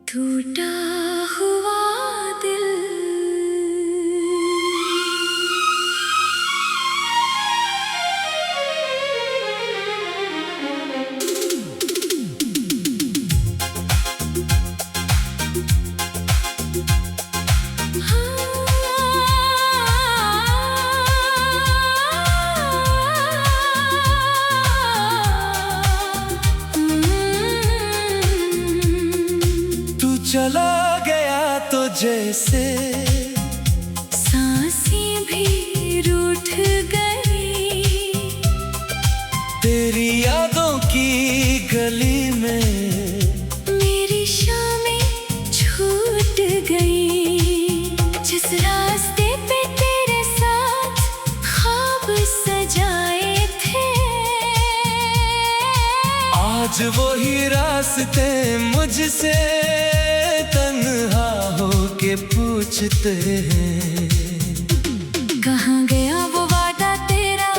टूटा हुआ दिल चला गया तो जैसे सांसें भी रूठ गई, तेरी यादों की गली में मेरी शामें छूट गई। जिस रास्ते पे तेरे साथ ख्वाब सजाए थे, आज वही रास्ते मुझसे तन्हा होके पूछते हैं। कहाँ गया वो वादा तेरा,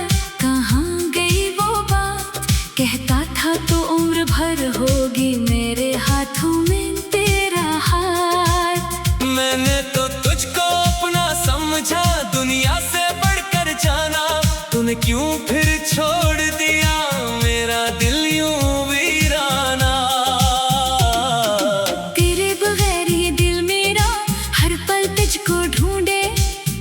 कहाँ गई वो बात, कहता था तो उम्र भर होगी मेरे हाथों में तेरा हाथ। मैंने तो तुझको अपना समझा, दुनिया से बढ़कर जाना, तूने क्यों फिर छोड़ दिया मेरा दिल यूं वीराना। तेरे बगैर ये दिल मेरा हर पल तुझको ढूंढे,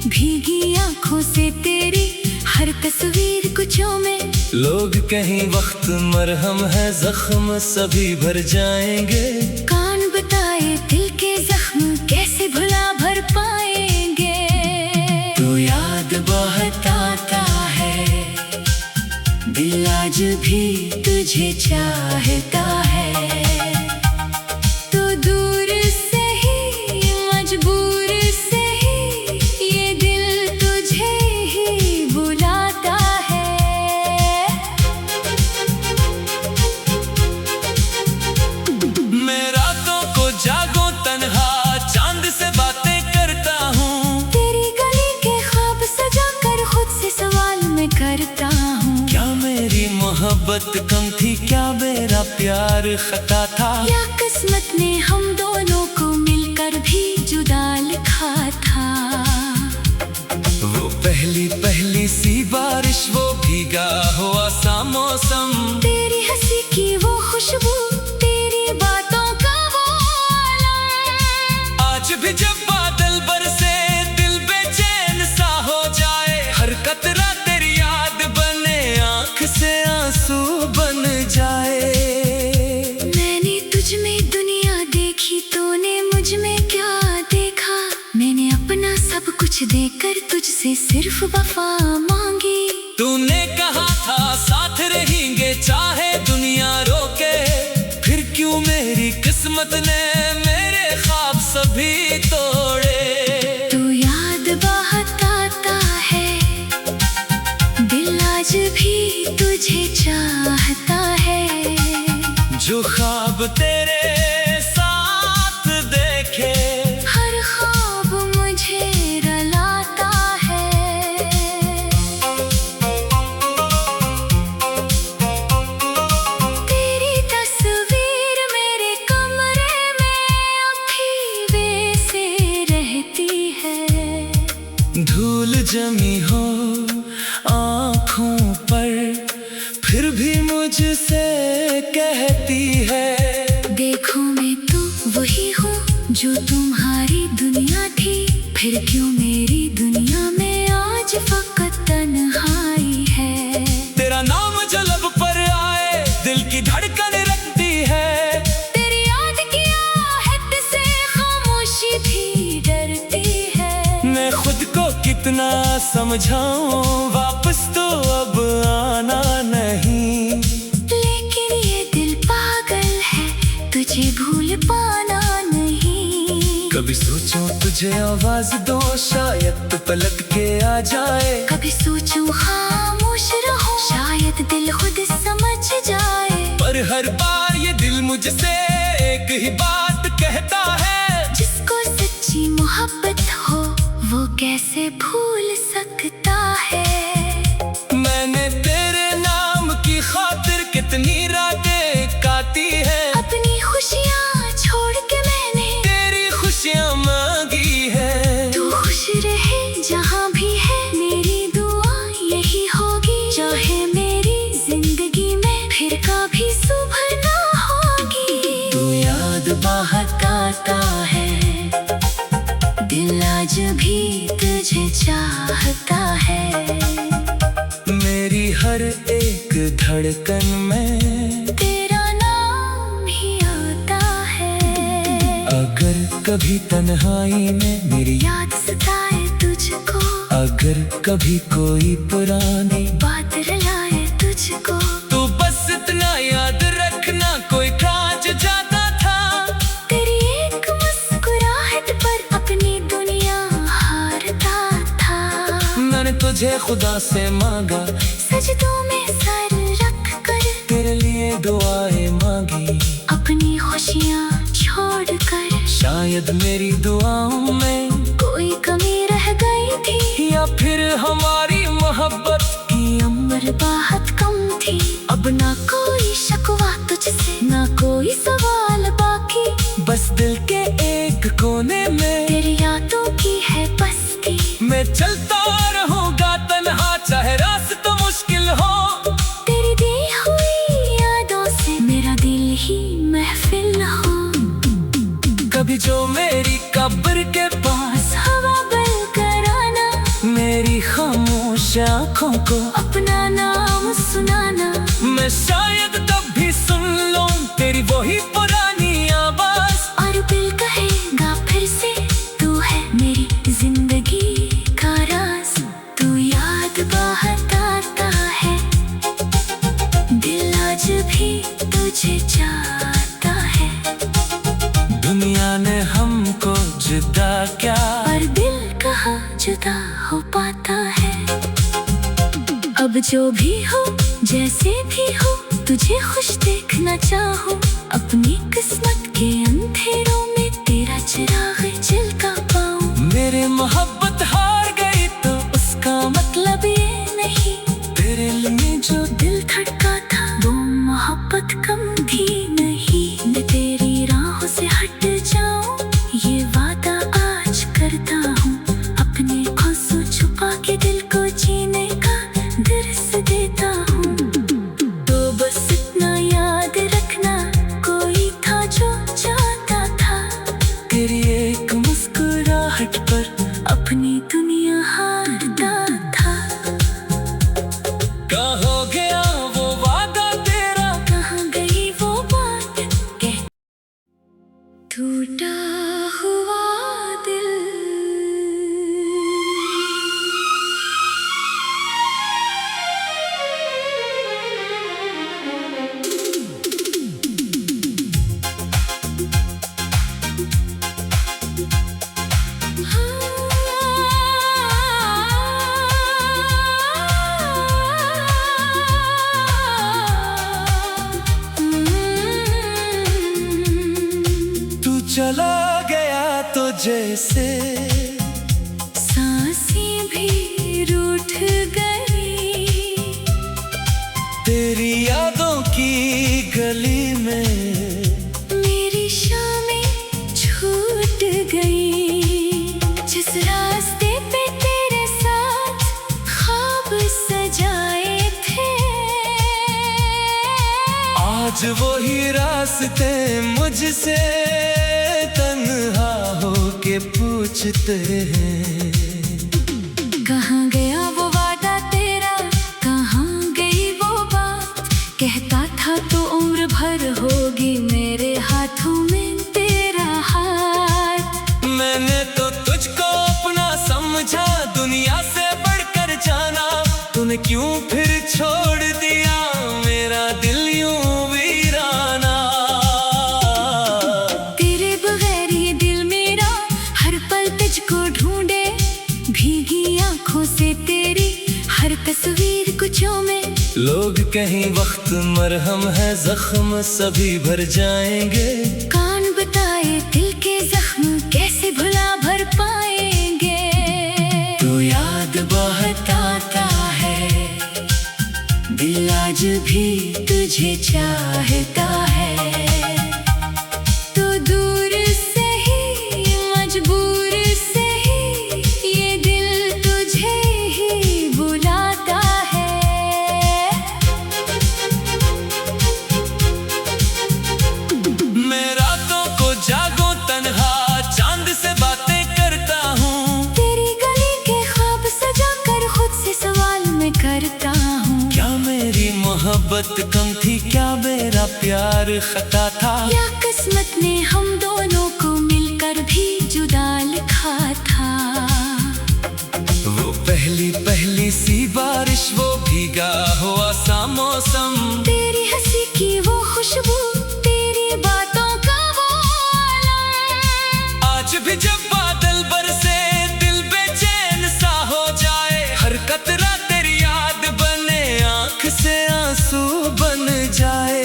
भीगी आंखों से तेरी हर तस्वीर कुछों में। लोग कहीं वक्त मरहम है, जख्म सभी भर जाएंगे, कान बताए दिल के जख्म कैसे भुला भर पाएंगे। तू याद बहुत आता है, दिल आज भी तुझे चाहता है, तो दूर से ही मजबूर से ही ये दिल तुझे ही बुलाता है। मैं रातों को जागो तन्हा चांद से बातें करता हूँ, तेरी गली के ख्वाब सजा कर खुद से सवाल मैं करता हूँ। क्या मेरी मोहब्बत कम थी, क्या मेरा प्यार खता था, या किस्मत ने हम दोनों को मिलकर भी जुदा लिखा था। वो पहली पहली सी बारिश, वो भीगा हुआ सा मौसम, तेरी हंसी की वो खुशबू, तेरी बातों का वो आलम। आज भी जब बादल बरसे दिल बेचैन सा हो जाए, हर कतरा तेरी याद बने आंख से आंसू बन जाए। मैंने तुझ में दुनिया देखी, तूने मुझ में क्या देखा, मैंने अपना सब कुछ देकर तुझसे सिर्फ वफा मांगी। तूने कहा था साथ रहेंगे चाहे दुनिया रोके, फिर क्यों मेरी किस्मत ने मेरे ख्वाब सभी तोड़े। तू याद बहुत आता है, दिल आज भी तुझे चाहता है, जो ख्वाब तेरे साथ देखे हर ख्वाब मुझे रुलाता है। तेरी तस्वीर मेरे कमरे में अभी वैसे रहती है। धूल जमी हो आँखों पर फिर भी मुझसे कहती है, देखो मैं तो वही हूँ जो तुम्हारी दुनिया थी, फिर क्यों मेरी दुनिया में आज फकत तन्हाई है। तेरा नाम जो लब पर आए दिल की धड़कन रखती है, तेरी याद की आहट से खामोशी भी डरती है। मैं खुद को कितना समझाऊं, वापस तो अब आना नहीं, लेकिन ये दिल पागल है, तुझे भूल पाना नहीं। कभी सोचूं तुझे आवाज दो, शायद तू पलट के आ जाए, कभी सोचूं खामोश रहूं, शायद दिल खुद समझ जाए। पर हर बार ये दिल मुझसे एक ही बात कहता है, जिसको सच्ची मोहब्बत हो वो कैसे भूल सकता है। मैंने तेरे नाम की खातिर कितनी रातें काटी है, अपनी खुशियाँ छोड़ के मैंने याद बहकाता है, दिल आज भी तुझे चाहता है। मेरी हर एक धड़कन में तेरा नाम ही आता है। अगर कभी तन्हाई में मेरी याद सताए तुझको, अगर कभी कोई पुरानी बात रुलाए तुझको, तो बस इतना याद रखना कोई काज जाता था। तेरी एक मुस्कुराहट पर अपनी दुनिया हारता था। मैंने तुझे खुदा से मांगा, सजदों में सर रख कर तेरे लिए दुआएं मांगी, अपनी खुशियाँ छोड़कर। शायद मेरी दुआओं में कोई कमी रह गई थी, या फिर हमारी मोहब्बत की उम्र बहुत कम थी। अब ना कोई शकवा तुझसे, ना कोई सवाल बाकी, बस दिल के एक कोने में तेरी यादों की है बस्ती। मैं चलता रहूंगा तन्हा, चाहे रास्ता मुश्किल हो। तेरी दी हुई यादों से मेरा दिल ही महफिल हो। कभी जो मेरी कब्र के पास हवा बल कराना, मेरी खामोश आँखों को अपना नाम सुनाना। मैं शायद तब भी सुन लूं तेरी वही पुरानी आवाज, और दिल कहेगा फिर से, तू है मेरी जिंदगी का राज। तू याद बहकाता है, दिल आज भी तुझे चाहता है। दुनिया ने हमको जुदा क्या, और दिल कहाँ जुदा हो पाता है। अब जो भी हो जैसे भी हो, तुझे खुश देखना चाहूं। अपनी किस्मत के अंधेरों में तेरा चिराग जलता पाऊं। मेरे मोहब्बत हार गई तो उसका मतलब ये नहीं, तेरे लिए जो दिल धड़का था वो मोहब्बत कम थी नहीं। मैं तेरी राहों से हट जाऊं, ये वादा आज करता हूँ। अपने आंसू छुपा के दिल को जीने का दर्स देता हूँ। तो बस इतना याद रखना, कोई था जो चाहता था तेरी एक मुस्कुराहट पर अपनी दुनिया हारता था। कहाँ हो गया वो वादा तेरा, कहाँ गई वो बात कह, टूटा हुआ दिल। तू चला गया तो जैसे सांसें भी रूठ गई, तेरी यादों की गली में मेरी शामें छूट गई। जिस रास्ते पे तेरे साथ ख्वाब सजाए थे, आज वही रास्ते मुझसे तन्हा होके पूछते हैं। कहाँ गया वो वादा तेरा, कहाँ गई वो बात। कहता था तो उम्र भर होगी मेरे हाथों में तेरा हाथ। मैंने तो तुझको अपना समझा, दुनिया से बढ़कर जाना। तूने क्यों फिर छोड़ दिया मेरा दिल यूं वीराना। तेरे बगैर ये दिल मेरा हर पल तुझको ढूंढे, भीगी आंखों से तेरी हर तस्वीर कुछों में। लोग कहीं वक्त मरहम है, जख्म सभी भर जाएंगे। कान बताए दिल के जख्म कैसे भुला भर पाएंगे। तू याद बहकाता है, दिल आज भी तुझे चाहता है। तो दूर से ही मजबूर से ही ये दिल तुझे ही बुलाता है। मैं रातों को मोहब्बत कम थी क्या मेरा प्यार खता था, या किस्मत ने हम दोनों को मिलकर भी जुदा लिखा था। वो पहली पहली सी बारिश, वो भीगा हुआ सा मौसम, तेरी हंसी की वो खुशबू, तेरी बातों का वो आलम। आज भी जब बादल बरसे दिल बेचैन सा हो जाए, हर कतरा तेरी याद बने आंख से आंसू बन जाए।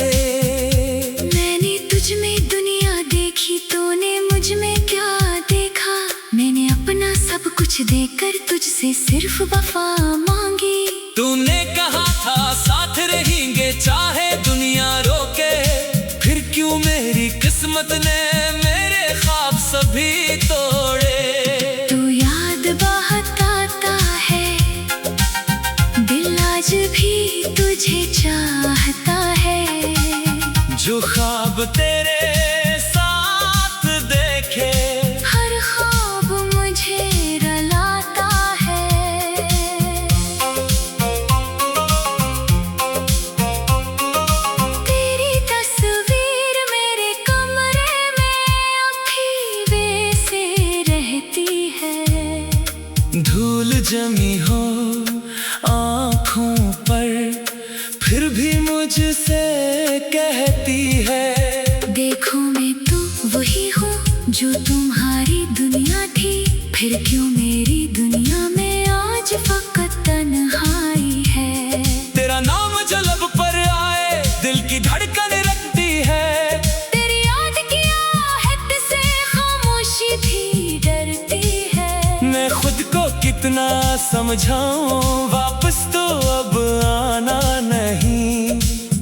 मैंने तुझ में दुनिया देखी, तूने मुझ में क्या देखा। मैंने अपना सब कुछ देकर तुझसे सिर्फ वफा मांगी। तूने कहा था साथ रहेंगे चाहे दुनिया रोके, फिर क्यों मेरी किस्मत ने मेरे ख्वाब सभी तोड़े। तू याद बहुत आता है, दिल आज भी तुझे चाहता है। जो ख्वाब तेरे साथ देखे, हर ख्वाब मुझे रुलाता है। तेरी तस्वीर मेरे कमरे में अभी से रहती है। धूल जमी हो आँखों पर, फिर भी मुझसे कहती है, देखो मैं तो वही हूँ जो तुम्हारी दुनिया थी। फिर क्यों मेरी दुनिया में आज फकत तन्हाई है। तेरा नाम जो लब पर आए दिल की धड़कन रखती है। तेरी याद की आहट से खामोशी भी डरती है। मैं खुद को कितना समझाऊं, वापस तो अब आना नहीं।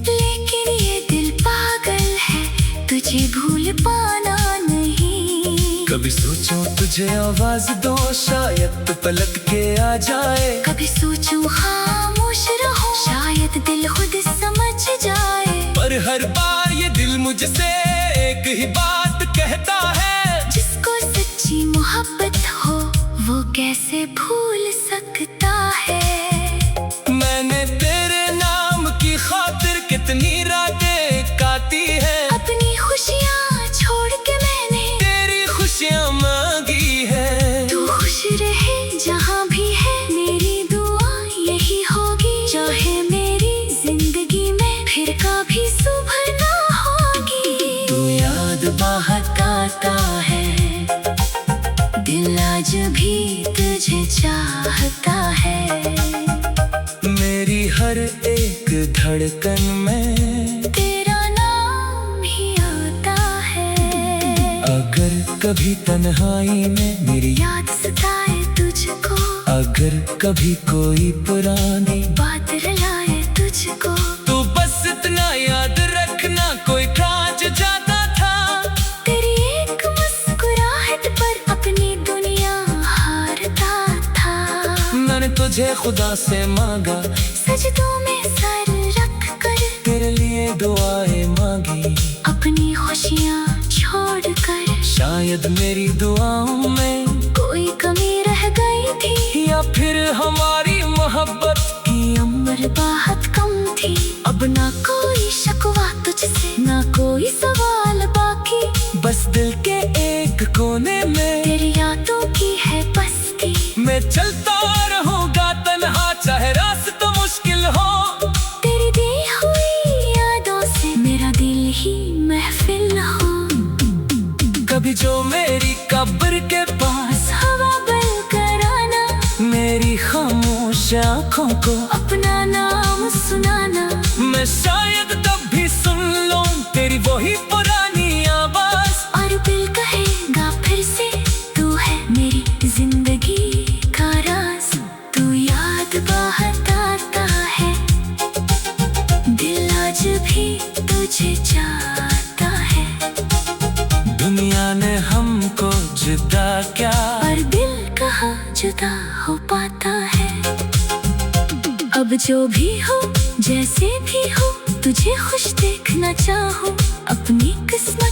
लेकिन ये दिल पागल है, तुझे भूल पाना नहीं। कभी सोचूं तुझे आवाज दो, शायद तो पलक के आ जाए। कभी सोचूं खामोश रहूं, शायद दिल खुद समझ जाए। पर हर बार ये दिल मुझसे एक ही बात कहता है, जिसको सच्ची मोहब्बत हो वो कैसे भूल सकता है। मैंने तेरे नाम की खातिर कितनी रातें काटी है। अपनी खुशियाँ छोड़ के मैंने तेरी खुशियाँ मांगी है। तू खुश रहे जहाँ भी है, मेरी दुआ यही होगी। चाहे मेरी जिंदगी में फिर कभी सुबह ना होगी। तू याद बहुत आता है, दिल आज भी तुझे चाहता है। मेरी हर एक धड़कन में तेरा नाम ही आता है। अगर कभी तन्हाई में मेरी याद सताए तुझको, अगर कभी कोई पुरानी बात रुलाए तुझको, तो बस इतना याद रखना कोई कांच जाता था। तेरी एक मुस्कुराहट पर अपनी दुनिया हारता था। मैंने तुझे खुदा से मांगा, सजदों में सर रख कर तेरे लिए दुआएं मांगी। अपनी खुशियाँ छोड़ कर शायद मेरी दुआओं में कोई कमी रह गई थी, या फिर हमारी मोहब्बत की उम्र बहुत कम थी। अब ना कोई शकवा तुझसे, ना कोई सवाल बाकी। बस दिल के एक कोने में तेरी यादों की है बस्ती। मैं चलता रहूंगा तन्हा, चाहे रास्ता मुश्किल हो। तेरी दी हुई यादों से मेरा दिल ही महफिल हो। कभी जो मेरी कब्र के पास हवा बल कराना, मेरी खामोश आँखों को अपना नाम सुनाना। मैं शायद तब भी सुन लूं तेरी वही पुरानी आवाज। और दिल कहेगा फिर से, तू है मेरी जिंदगी का राज। तू याद बहुत आता है, दिल आज भी तुझे चाहता है। दुनिया ने हमको जुदा क्या, पर दिल कहाँ जुदा हो पाता है। अब जो भी हो जैसे भी हो, तुझे खुश देखना चाहूँ। अपनी किस्मत